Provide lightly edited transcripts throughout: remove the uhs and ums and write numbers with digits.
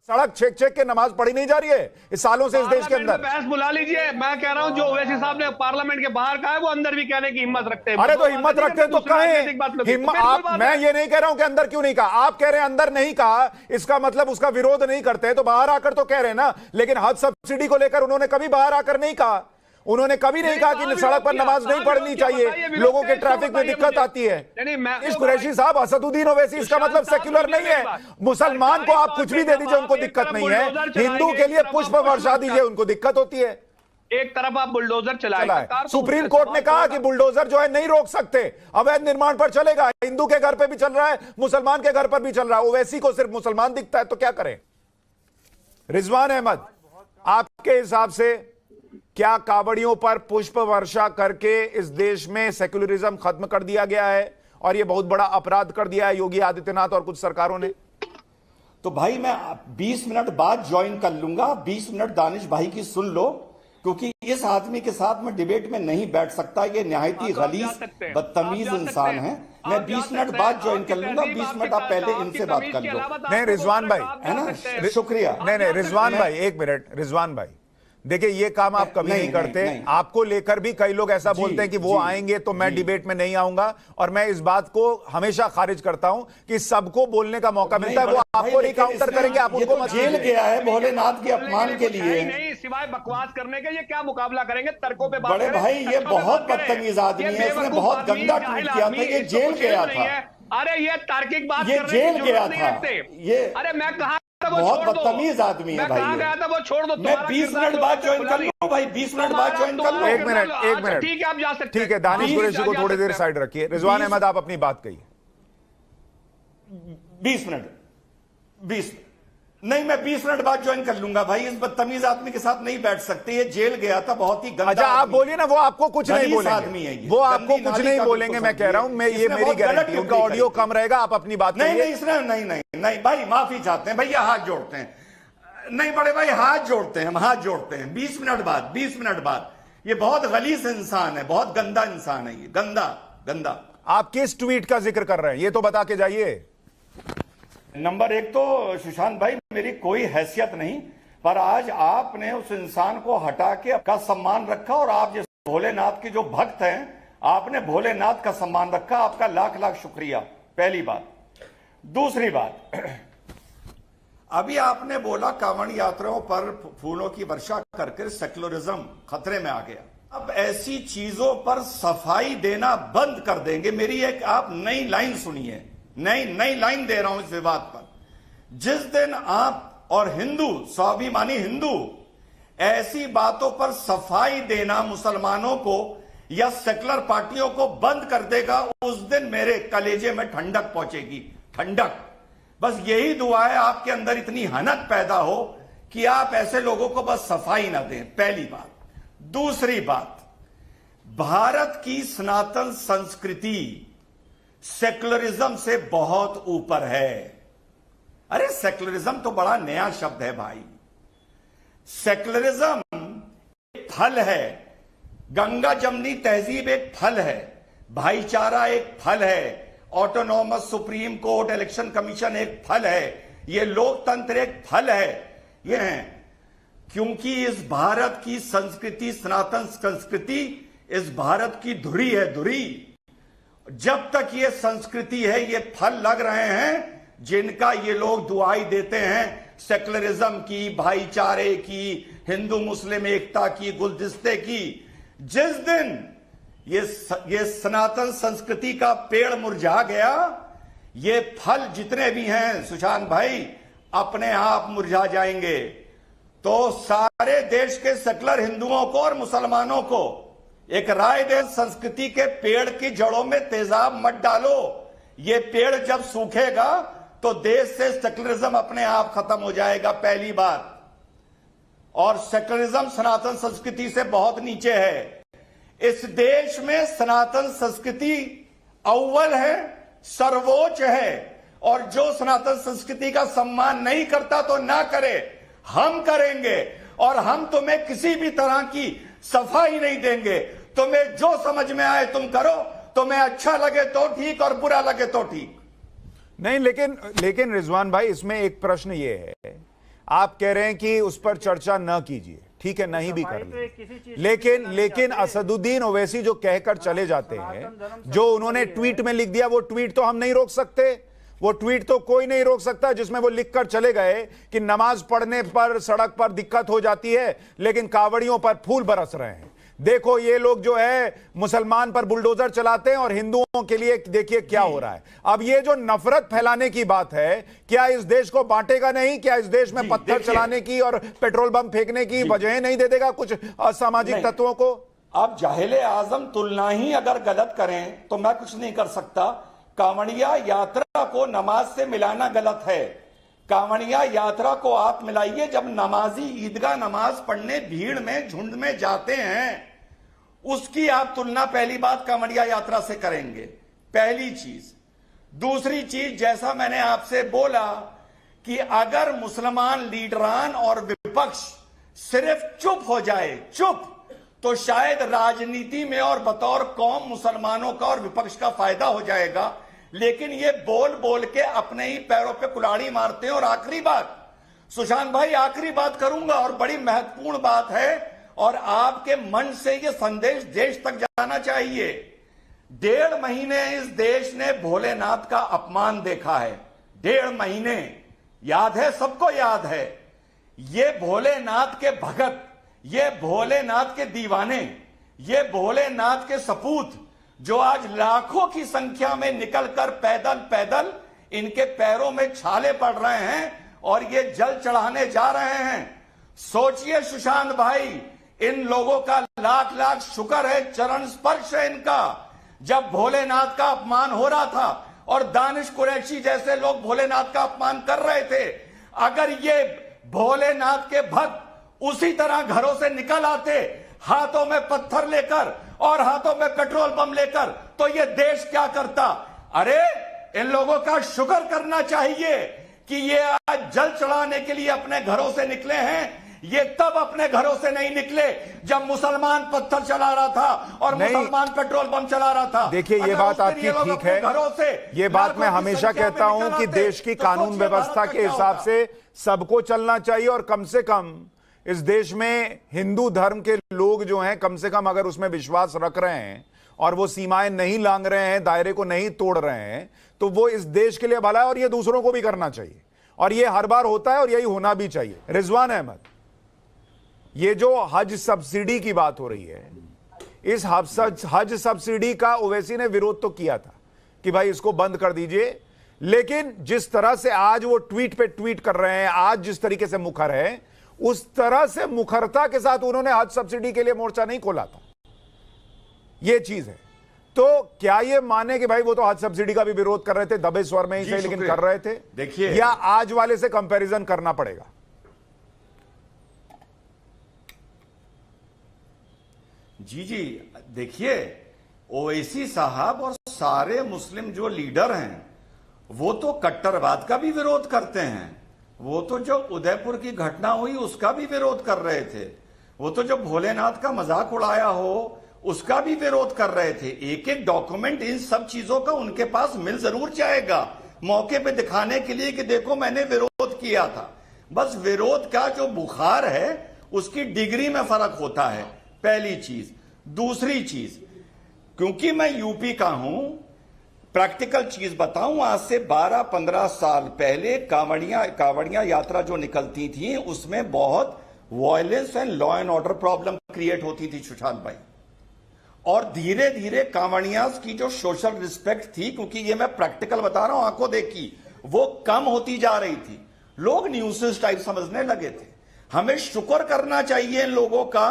सड़क छेक छेक के नमाज पढ़ी नहीं जा रही है इस सालों से इस देश के अंदर। बहस बुला लीजिए। मैं कह रहा हूं जो ओवैसी साहब ने पार्लियामेंट के बाहर कहा है वो अंदर भी कहने की हिम्मत रखते हैं। अरे तो हिम्मत रखते हैं तो कहें। आप, मैं ये नहीं कह रहा हूं कि अंदर क्यों नहीं कहा, आप कह रहे हैं अंदर नहीं कहा, इसका मतलब उसका विरोध नहीं करते तो बाहर आकर तो कह रहे हैं ना। लेकिन हज सब्सिडी को लेकर उन्होंने कभी बाहर आकर नहीं कहा, उन्होंने कभी नहीं कहा कि सड़क पर नमाज नहीं पढ़नी चाहिए, लोगों के ट्रैफिक में दिक्कत आती है। इस कुरैशी साहब असदुद्दीन ओवैसी, इसका मतलब सेक्युलर नहीं है। मुसलमान को आप कुछ भी दे दीजिए उनको दिक्कत नहीं है, हिंदू के लिए पुष्प वर्षा दीजिए उनको दिक्कत होती है। एक तरफ आप बुलडोजर चलाए, सुप्रीम कोर्ट ने कहा कि बुलडोजर जो है नहीं रोक सकते, अवैध निर्माण पर चलेगा। हिंदू के घर पे भी चल रहा है, मुसलमान के घर पर भी चल रहा है। ओवैसी को सिर्फ मुसलमान दिखता है तो क्या करें। रिजवान अहमद, आपके हिसाब से क्या कावड़ियों पर पुष्प वर्षा करके इस देश में सेक्युलरिज्म खत्म कर दिया गया है और यह बहुत बड़ा अपराध कर दिया है योगी आदित्यनाथ और कुछ सरकारों ने? तो भाई मैं 20 मिनट बाद ज्वाइन कर लूंगा। 20 मिनट दानिश भाई की सुन लो, क्योंकि इस आदमी के साथ मैं डिबेट में नहीं बैठ सकता। ये निहायत ही गलीज बदतमीज इंसान है। मैं 20 मिनट बाद ज्वाइन कर लूंगा। 20 मिनट आप पहले इनसे बात कर लो। नहीं रिजवान भाई, है ना, शुक्रिया। नहीं रिजवान भाई, एक मिनट। रिजवान भाई देखिए, ये काम आप कभी नहीं करते। आपको लेकर भी कई लोग ऐसा बोलते हैं कि वो आएंगे तो मैं डिबेट में नहीं आऊंगा, और मैं इस बात को हमेशा खारिज करता हूं कि सबको बोलने का मौका मिलता है। वो आपको नहीं काउंटर करेंगे, आप उनको मत। जेल गया है भोलेनाथ के अपमान के लिए, नहीं सिवाय बकवास करने के। ये क्या मुकाबला करेंगे तर्कों पे? बड़े भाई ये बहुत बदतमीज आदमी है, इसने बहुत गंदा ट्वीट किया था। ये जेल गया था। अरे ये तार्किक बात, ये जेल गया था। ये अरे मैं कहा बहुत बदतमीज आदमी है भाई। गया था वो छोड़ दो। मैं 20 मिनट बाद ज्वाइन कर लूं भाई, 20 मिनट बाद ज्वाइन कर लूं। एक मिनट ठीक है, आप जा सकते हैं। ठीक है, दानिश कुरैशी को थोड़ी देर साइड रखिए। रिजवान अहमद, आप अपनी बात कहिए। 20 मिनट नहीं, मैं 20 मिनट बाद ज्वाइन कर लूंगा भाई। इस बदतमीज आदमी के साथ नहीं बैठ सकते। ये जेल गया था, बहुत ही गंदा। अच्छा आप बोलिए ना, वो आपको कुछ नहीं बोलेंगे। आदमी है ये, वो आपको कुछ नहीं बोलेंगे। मैं कह रहा हूं, मैं ये मेरी गारंटी। उनका ऑडियो कम रहेगा, आप अपनी बात नहीं इसने नहीं भाई, माफी चाहते हैं भैया, हाथ जोड़ते हैं। नहीं बड़े भाई, हाथ जोड़ते हैं, हम हाथ जोड़ते हैं। 20 मिनट बाद। ये बहुत गलीज इंसान है, बहुत गंदा इंसान है ये, गंदा। आप किस ट्वीट का जिक्र कर रहे हैं ये तो बता के जाइए। नंबर एक तो सुशांत भाई, मेरी कोई हैसियत नहीं, पर आज आपने उस इंसान को हटा के आपका सम्मान रखा, और आप जैसे भोलेनाथ के जो भक्त हैं, आपने भोलेनाथ का सम्मान रखा। आपका लाख लाख शुक्रिया, पहली बात। दूसरी बात, अभी आपने बोला कांवड़ यात्राओं पर फूलों की वर्षा करके सेक्युलरिज्म खतरे में आ गया। अब ऐसी चीजों पर सफाई देना बंद कर देंगे। मेरी एक आप नई लाइन सुनिए, नई लाइन दे रहा हूं इस विवाद पर। जिस दिन आप और हिंदू, स्वाभिमानी हिंदू, ऐसी बातों पर सफाई देना मुसलमानों को या सेकुलर पार्टियों को बंद कर देगा, उस दिन मेरे कलेजे में ठंडक पहुंचेगी। ठंडक, बस यही दुआ है आपके अंदर इतनी हनक पैदा हो कि आप ऐसे लोगों को बस सफाई ना दें, पहली बात। दूसरी बात, भारत की सनातन संस्कृति सेकुलरिज्म से बहुत ऊपर है। अरे सेकुलरिज्म तो बड़ा नया शब्द है भाई। सेकुलरिज्म एक फल है, गंगा जमनी तहजीब एक फल है, भाईचारा एक फल है, autonomous supreme court election commission एक फल है, ये लोकतंत्र एक फल है। ये है क्योंकि इस भारत की संस्कृति, सनातन संस्कृति इस भारत की धुरी है, धुरी। जब तक ये संस्कृति है, ये फल लग रहे हैं जिनका ये लोग दुआई देते हैं, सेकुलरिज्म की, भाईचारे की, हिंदू मुस्लिम एकता की, गुलदस्ते की। जिस दिन ये सनातन संस्कृति का पेड़ मुरझा गया, ये फल जितने भी हैं सुशांत भाई अपने आप मुरझा जाएंगे। तो सारे देश के सेकुलर हिंदुओं को और मुसलमानों को एक राय दे, संस्कृति के पेड़ की जड़ों में तेजाब मत डालो। ये पेड़ जब सूखेगा तो देश से सेकुलरिज्म अपने आप खत्म हो जाएगा, पहली बात। और सेकुलरिज्म सनातन संस्कृति से बहुत नीचे है। इस देश में सनातन संस्कृति अव्वल है, सर्वोच्च है, और जो सनातन संस्कृति का सम्मान नहीं करता तो ना करे, हम करेंगे। और हम तुम्हें किसी भी तरह की सफाई नहीं देंगे। तुम्हें जो समझ में आए तुम करो, तुम्हें अच्छा लगे तो ठीक और बुरा लगे तो ठीक। नहीं, लेकिन रिजवान भाई, इसमें एक प्रश्न ये है, आप कह रहे हैं कि उस पर चर्चा न कीजिए, ठीक है, नहीं भी कर लीजिए, लेकिन असदुद्दीन ओवैसी जो कहकर चले जाते हैं, जो उन्होंने ट्वीट में लिख दिया, वो ट्वीट तो हम नहीं रोक सकते। वो ट्वीट तो कोई नहीं रोक सकता जिसमें वो लिखकर चले गए कि नमाज पढ़ने पर सड़क पर दिक्कत हो जाती है, लेकिन कावड़ियों पर फूल बरस रहे हैं। देखो ये लोग जो है मुसलमान पर बुलडोजर चलाते हैं और हिंदुओं के लिए देखिए क्या हो रहा है। अब ये जो नफरत फैलाने की बात है, क्या इस देश को बांटेगा नहीं? क्या इस देश में पत्थर चलाने की और पेट्रोल बम फेंकने की वजह नहीं दे देगा कुछ असामाजिक तत्वों को? आप जाहिले आजम तुलना ही अगर गलत करें तो मैं कुछ नहीं कर सकता। कांवड़िया यात्रा को नमाज से मिलाना गलत है। कांवड़िया यात्रा को आप मिलाइए जब नमाजी ईदगाह नमाज पढ़ने भीड़ में झुंड में जाते हैं, उसकी आप तुलना पहली बात कांवड़िया यात्रा से करेंगे, पहली चीज। दूसरी चीज, जैसा मैंने आपसे बोला कि अगर मुसलमान लीडरान और विपक्ष सिर्फ चुप हो जाए, चुप, तो शायद राजनीति में और बतौर कौम मुसलमानों का और विपक्ष का फायदा हो जाएगा। लेकिन ये बोल बोल के अपने ही पैरों पे कुल्हाड़ी मारते हैं। और आखिरी बात, सुशांत भाई, आखिरी बात करूंगा और बड़ी महत्वपूर्ण बात है और आपके मन से ये संदेश देश तक जाना चाहिए। 1.5 महीने इस देश ने भोलेनाथ का अपमान देखा है। 1.5 महीने, याद है, सबको याद है। ये भोलेनाथ के भगत, ये भोलेनाथ के दीवाने, ये भोलेनाथ के सपूत जो आज लाखों की संख्या में निकलकर पैदल पैदल इनके पैरों में छाले पड़ रहे हैं और ये जल चढ़ाने जा रहे हैं। सोचिए सुशांत भाई, इन लोगों का लाख लाख शुक्र है, चरण स्पर्श है इनका। जब भोलेनाथ का अपमान हो रहा था और दानिश कुरैशी जैसे लोग भोलेनाथ का अपमान कर रहे थे, अगर ये भोलेनाथ के भक्त उसी तरह घरों से निकल आते हाथों में पत्थर लेकर और हाथों में पेट्रोल बम लेकर, तो ये देश क्या करता? अरे इन लोगों का शुक्र करना चाहिए कि ये आज जल चढ़ाने के लिए अपने घरों से निकले हैं। ये तब अपने घरों से नहीं निकले जब मुसलमान पत्थर चला रहा था और मुसलमान पेट्रोल बम चला रहा था। देखिए ये बात आपकी ठीक है, घरों से ये बात मैं हमेशा कहता हूं कि देश की कानून व्यवस्था के हिसाब से सबको चलना चाहिए और कम से कम इस देश में हिंदू धर्म के लोग जो हैं, कम से कम अगर उसमें विश्वास रख रहे हैं और वो सीमाएं नहीं लांघ रहे हैं, दायरे को नहीं तोड़ रहे हैं, तो वो इस देश के लिए भला है और ये दूसरों को भी करना चाहिए और ये हर बार होता है और यही होना भी चाहिए। रिजवान अहमद, ये जो हज सब्सिडी की बात हो रही है, इस हज सब्सिडी का ओवैसी ने विरोध तो किया था कि भाई इसको बंद कर दीजिए, लेकिन जिस तरह से आज वो ट्वीट पे ट्वीट कर रहे हैं, आज जिस तरीके से मुखर है, उस तरह से मुखरता के साथ उन्होंने हज सब्सिडी के लिए मोर्चा नहीं खोला था। यह चीज है। तो क्या ये माने कि भाई वो तो हज सब्सिडी का भी विरोध कर रहे थे, दबे स्वर में ही सही, लेकिन कर रहे थे? देखिए, या आज वाले से कंपैरिजन करना पड़ेगा? जी, देखिए, ओवैसी साहब और सारे मुस्लिम जो लीडर हैं वो तो कट्टरवाद का भी विरोध करते हैं। वो तो जो उदयपुर की घटना हुई उसका भी विरोध कर रहे थे। वो तो जो भोलेनाथ का मजाक उड़ाया हो उसका भी विरोध कर रहे थे। एक एक डॉक्यूमेंट इन सब चीजों का उनके पास मिल जरूर जाएगा, मौके पे दिखाने के लिए कि देखो मैंने विरोध किया था। बस विरोध का जो बुखार है उसकी डिग्री में फर्क होता है, पहली चीज। दूसरी चीज, क्योंकि मैं यूपी का हूं, प्रैक्टिकल चीज बताऊं, आज से 12-15 साल पहले कांवड़िया यात्रा जो निकलती थी उसमें बहुत violence and law and order problem create होती थी सुशांत भाई। और धीरे धीरे कांवड़ियास की जो सोशल रिस्पेक्ट थी, क्योंकि ये मैं प्रैक्टिकल बता रहा हूं, आंखों देखी, वो कम होती जा रही थी। लोग न्यूसेंस टाइप समझने लगे थे। हमें शुक्र करना चाहिए इन लोगों का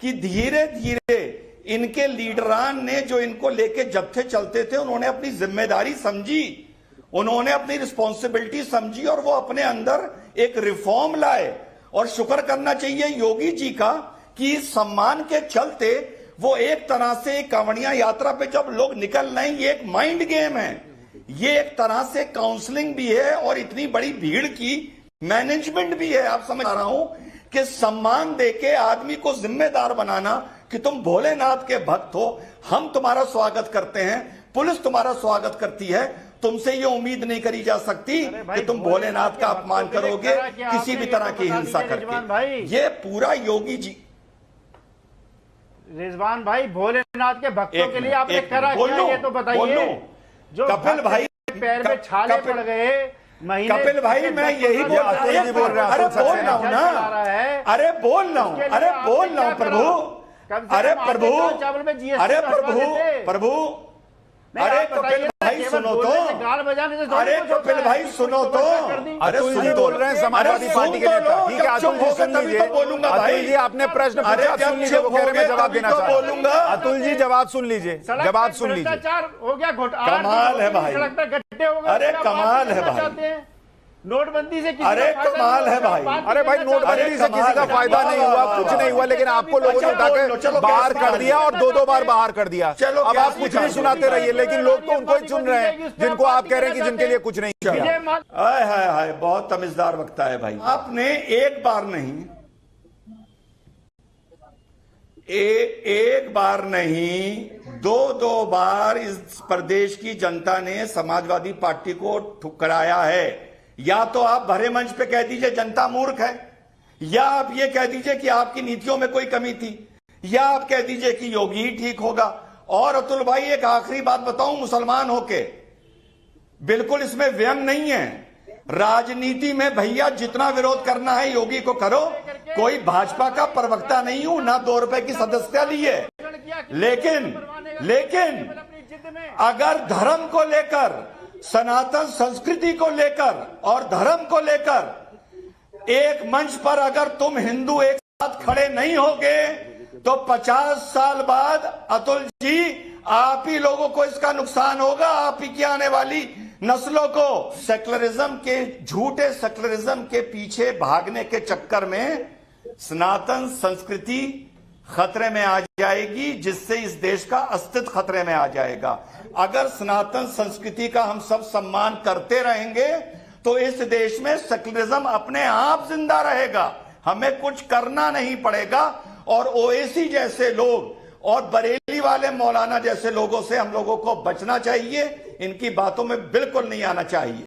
कि धीरे धीरे इनके लीडरान ने जो इनको लेके जत्थे चलते थे उन्होंने अपनी जिम्मेदारी समझी, उन्होंने अपनी रिस्पॉन्सिबिलिटी समझी और वो अपने अंदर एक रिफॉर्म लाए। और शुक्र करना चाहिए योगी जी का कि इस सम्मान के चलते वो एक तरह से कांवड़िया यात्रा पे जब लोग निकल रहे हैं, ये एक माइंड गेम है, ये एक तरह से काउंसलिंग भी है और इतनी बड़ी भीड़ की मैनेजमेंट भी है। आप समझ रहा हूं कि सम्मान देके आदमी को जिम्मेदार बनाना कि तुम भोलेनाथ के भक्त हो, हम तुम्हारा स्वागत करते हैं, पुलिस तुम्हारा स्वागत करती है, तुमसे ये उम्मीद नहीं करी जा सकती कि तुम भोलेनाथ का अपमान करोगे किसी भी तरह की हिंसा करके। ये पूरा योगी जी। रिजवान भाई, भोलेनाथ के भक्तों के लिए आपने करा क्या, ये तो बताइए। जो कपिल भाई पैर में छाले पड़ गए, कपिल भाई मैं यही बोल रहा हूं। अरे बोल रहा हूं ना, अरे बोल रहा हूं, अरे बोल रहा हूं प्रभु, अरे प्रभु, अरे प्रभु, अरे कपिल भाई सुनो तो, अरे कपिल भाई सुनो तो, अरे अतुल जी बोल रहे हैं समाजवादी पार्टी के नेता। ठीक है अतुल जी सुन लीजिए, बोलूंगा अतुल जी आपने प्रश्न पूछा, सुन लीजिए, वो कह रहे मैं जवाब देना चाहता हूं। अतुल जी जवाब सुन लीजिए, जवाब सुन लीजिए। हो गया घोटाला, कमाल है भाई, गड्ढे हो गए, अरे कमाल है भाई, नोटबंदी से अरे कमाल है भाई, अरे भाई नोटबंदी से किसी का फायदा नहीं हुआ, कुछ नहीं हुआ, लेकिन आपको लोगों ने उठाकर बाहर कर दिया और दो बार बाहर कर दिया। अब आप कुछ नहीं सुनाते रहिए, लेकिन लोग तो उनको ही चुन रहे हैं जिनको आप कह रहे हैं कि जिनके लिए कुछ नहीं किया। हाय बहुत तमीजदार वक्ता है भाई। आपने एक बार नहीं, एक बार नहीं, दो बार इस प्रदेश की जनता ने समाजवादी पार्टी को ठुकराया है। या तो आप भरे मंच पे कह दीजिए जनता मूर्ख है, या आप ये कह दीजिए कि आपकी नीतियों में कोई कमी थी, या आप कह दीजिए कि योगी ही ठीक होगा। और अतुल भाई एक आखिरी बात बताऊं, मुसलमान होके बिल्कुल इसमें व्यंग नहीं है, राजनीति में भैया जितना विरोध करना है योगी को करो, कोई भाजपा का प्रवक्ता नहीं हूं, ना 2 रुपए की सदस्यता ली है, लेकिन अगर धर्म को लेकर, सनातन संस्कृति को लेकर और धर्म को लेकर एक मंच पर अगर तुम हिंदू एक साथ खड़े नहीं होगे तो 50 साल बाद अतुल जी आप ही लोगों को इसका नुकसान होगा, आप ही की आने वाली नस्लों को। सेक्युलरिज्म के, झूठे सेक्युलरिज्म के पीछे भागने के चक्कर में सनातन संस्कृति खतरे में आ जाएगी, जिससे इस देश का अस्तित्व खतरे में आ जाएगा। अगर सनातन संस्कृति का हम सब सम्मान करते रहेंगे तो इस देश में सेक्युलरिज्म अपने आप जिंदा रहेगा, हमें कुछ करना नहीं पड़ेगा। और ओवैसी जैसे लोग और बरेली वाले मौलाना जैसे लोगों से हम लोगों को बचना चाहिए, इनकी बातों में बिल्कुल नहीं आना चाहिए।